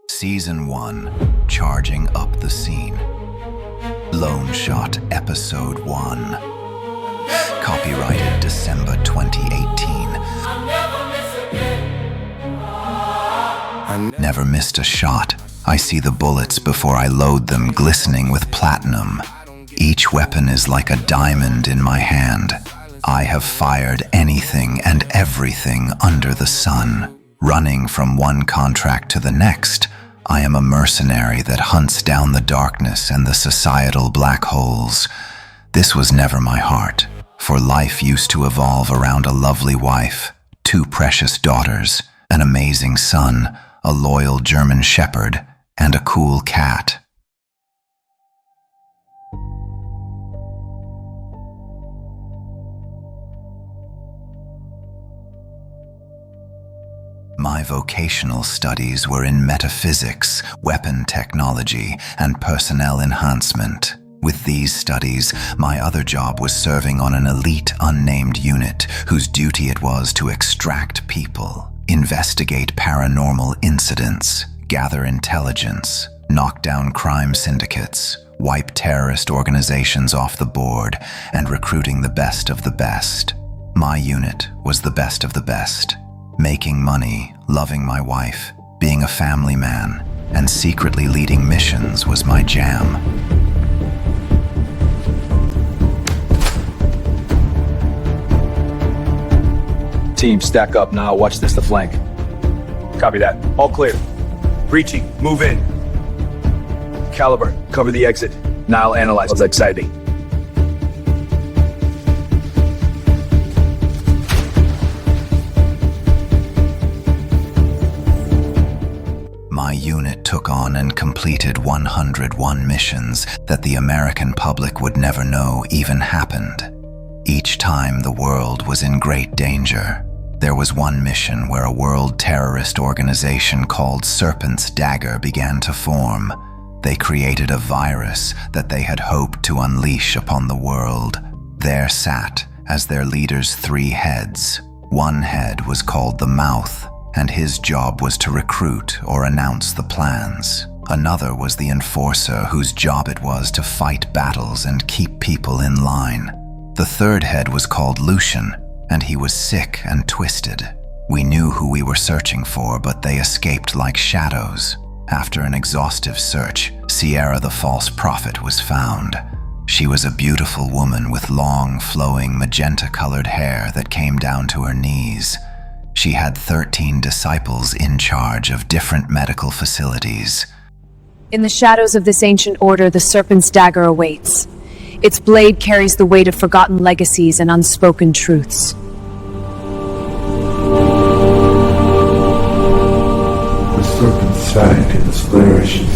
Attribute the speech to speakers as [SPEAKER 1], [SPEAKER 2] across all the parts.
[SPEAKER 1] Season 1, Charging Up the Scene. Loneshot, Episode 1. Copyrighted December 2018. Never missed a shot. I see the bullets before I load them, glistening with platinum. Each weapon is like a diamond in my hand. I have fired anything and everything under the sun. Running from one contract to the next, I am a mercenary that hunts down the darkness and the societal black holes. This was never my heart, for life used to evolve around a lovely wife, 2 precious daughters, an amazing son, a loyal German shepherd, and a cool cat. My vocational studies were in metaphysics, weapon technology, and personnel enhancement. With these studies, my other job was serving on an elite unnamed unit whose duty it was to extract people, investigate paranormal incidents, gather intelligence, knock down crime syndicates, wipe terrorist organizations off the board, and recruiting the best of the best. My unit was the best of the best. Making money, loving my wife, being a family man, and secretly leading missions was my jam.
[SPEAKER 2] Team, stack up now. Watch this, the flank. Copy that. All clear. Breaching. Move in. Caliber, cover the exit. Nile, analyze. That's exciting.
[SPEAKER 1] My unit took on and completed 101 missions that the American public would never know even happened. Each time the world was in great danger. There was one mission where a world terrorist organization called Serpent's Dagger began to form. They created a virus that they had hoped to unleash upon the world. There sat, as their leader's 3 heads. One head was called the Mouth, and his job was to recruit or announce the plans. Another was the Enforcer, whose job it was to fight battles and keep people in line. The third head was called Lucian, and he was sick and twisted. We knew who we were searching for, but they escaped like shadows. After an exhaustive search, Sierra the False Prophet was found. She was a beautiful woman with long, flowing, magenta-colored hair that came down to her knees. She had 13 disciples in charge of different medical facilities.
[SPEAKER 3] In the shadows of this ancient order, the Serpent's Dagger awaits. Its blade carries the weight of forgotten legacies and unspoken truths.
[SPEAKER 4] The Serpent's sight is flourishing.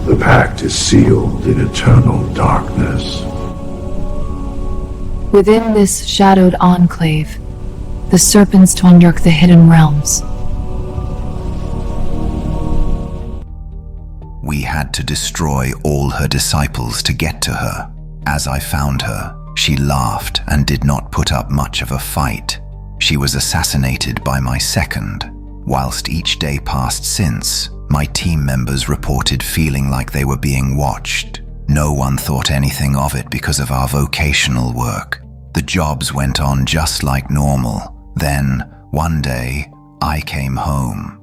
[SPEAKER 4] The pact is sealed in eternal darkness.
[SPEAKER 5] Within this shadowed enclave, the serpents to unearth the hidden realms.
[SPEAKER 1] We had to destroy all her disciples to get to her. As I found her, she laughed and did not put up much of a fight. She was assassinated by my second. Whilst each day passed since, my team members reported feeling like they were being watched. No one thought anything of it because of our vocational work. The jobs went on just like normal. Then, one day, I came home.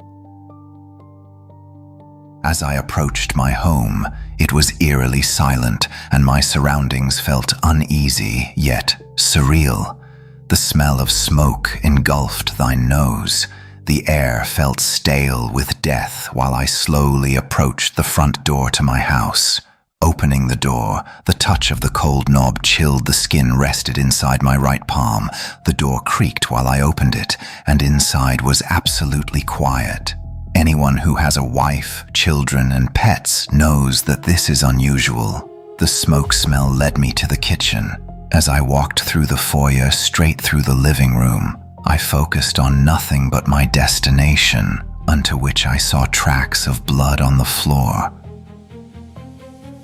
[SPEAKER 1] As I approached my home, it was eerily silent, and my surroundings felt uneasy, yet surreal. The smell of smoke engulfed thine nose. The air felt stale with death while I slowly approached the front door to my house. Opening the door, the touch of the cold knob chilled the skin rested inside my right palm. The door creaked while I opened it, and inside was absolutely quiet. Anyone who has a wife, children, and pets knows that this is unusual. The smoke smell led me to the kitchen. As I walked through the foyer straight through the living room, I focused on nothing but my destination, unto which I saw tracks of blood on the floor.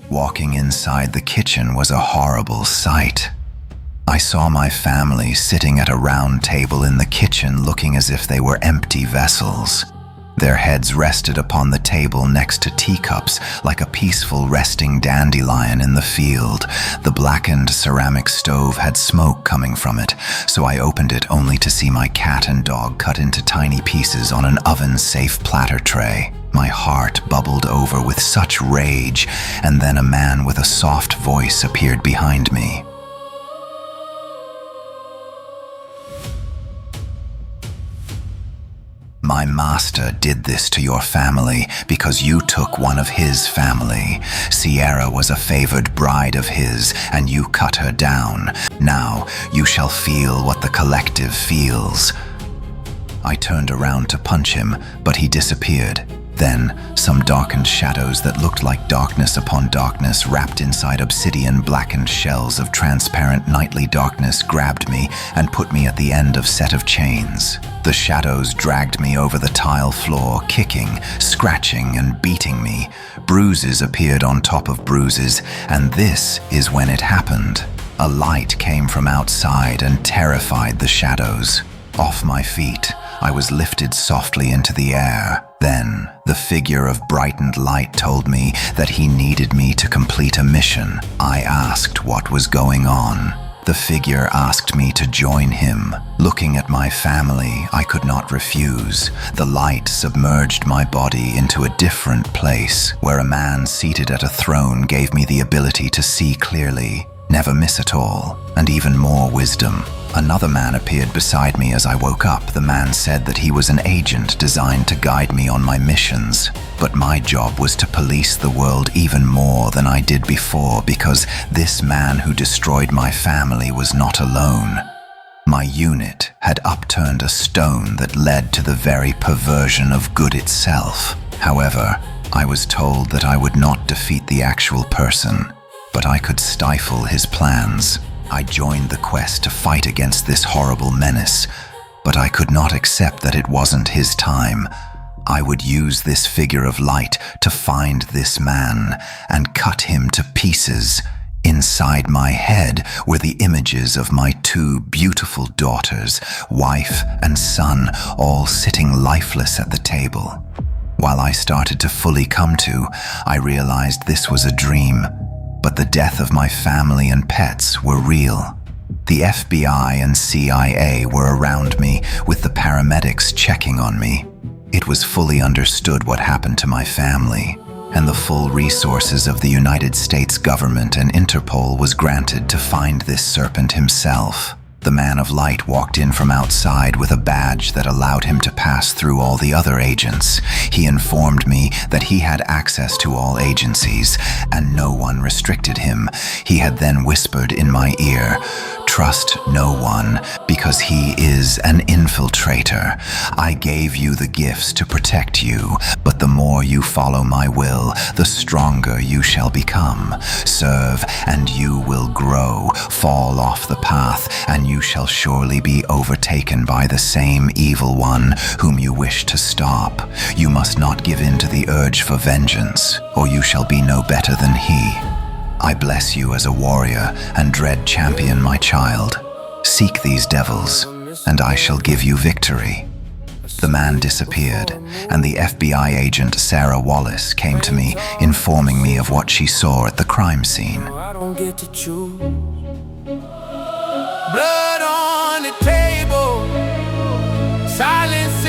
[SPEAKER 1] Walking inside the kitchen was a horrible sight. I saw my family sitting at a round table in the kitchen looking as if they were empty vessels. Their heads rested upon the table next to teacups like a peaceful resting dandelion in the field. The blackened ceramic stove had smoke coming from it, so I opened it only to see my cat and dog cut into tiny pieces on an oven-safe platter tray. My heart bubbled over with such rage, and then a man with a soft voice appeared behind me. My master did this to your family because you took one of his family. Sierra was a favored bride of his, and you cut her down. Now you shall feel what the collective feels. I turned around to punch him, but he disappeared. Then, some darkened shadows that looked like darkness upon darkness wrapped inside obsidian blackened shells of transparent nightly darkness grabbed me and put me at the end of set of chains. The shadows dragged me over the tile floor, kicking, scratching, and beating me. Bruises appeared on top of bruises, and this is when it happened. A light came from outside and terrified the shadows. Off my feet, I was lifted softly into the air. Then, the figure of brightened light told me that he needed me to complete a mission. I asked what was going on. The figure asked me to join him. Looking at my family, I could not refuse. The light submerged my body into a different place, where a man seated at a throne gave me the ability to see clearly, never miss at all, and even more wisdom. Another man appeared beside me as I woke up. The man said that he was an agent designed to guide me on my missions. But my job was to police the world even more than I did before, because this man who destroyed my family was not alone. My unit had upturned a stone that led to the very perversion of good itself. However, I was told that I would not defeat the actual person, but I could stifle his plans. I joined the quest to fight against this horrible menace, but I could not accept that it wasn't his time. I would use this figure of light to find this man and cut him to pieces. Inside my head were the images of my two beautiful daughters, wife and son, all sitting lifeless at the table. While I started to fully come to, I realized this was a dream. But the death of my family and pets were real. The FBI and CIA were around me, with the paramedics checking on me. It was fully understood what happened to my family, and the full resources of the United States government and Interpol was granted to find this serpent himself. The man of light walked in from outside with a badge that allowed him to pass through all the other agents. He informed me that he had access to all agencies, and no one restricted him. He had then whispered in my ear, "Trust no one, because he is an infiltrator. I gave you the gifts to protect you, but the more you follow my will, the stronger you shall become. Serve, and you will grow. Fall off the path, and you shall surely be overtaken by the same evil one whom you wish to stop. You must not give in to the urge for vengeance, or you shall be no better than he. I bless you as a warrior and dread champion, my child. Seek these devils, and I shall give you victory." The man disappeared, and the FBI agent Sarah Wallace came to me, informing me of what she saw at the crime scene.
[SPEAKER 6] I don't get to choose. Blood on the table, silence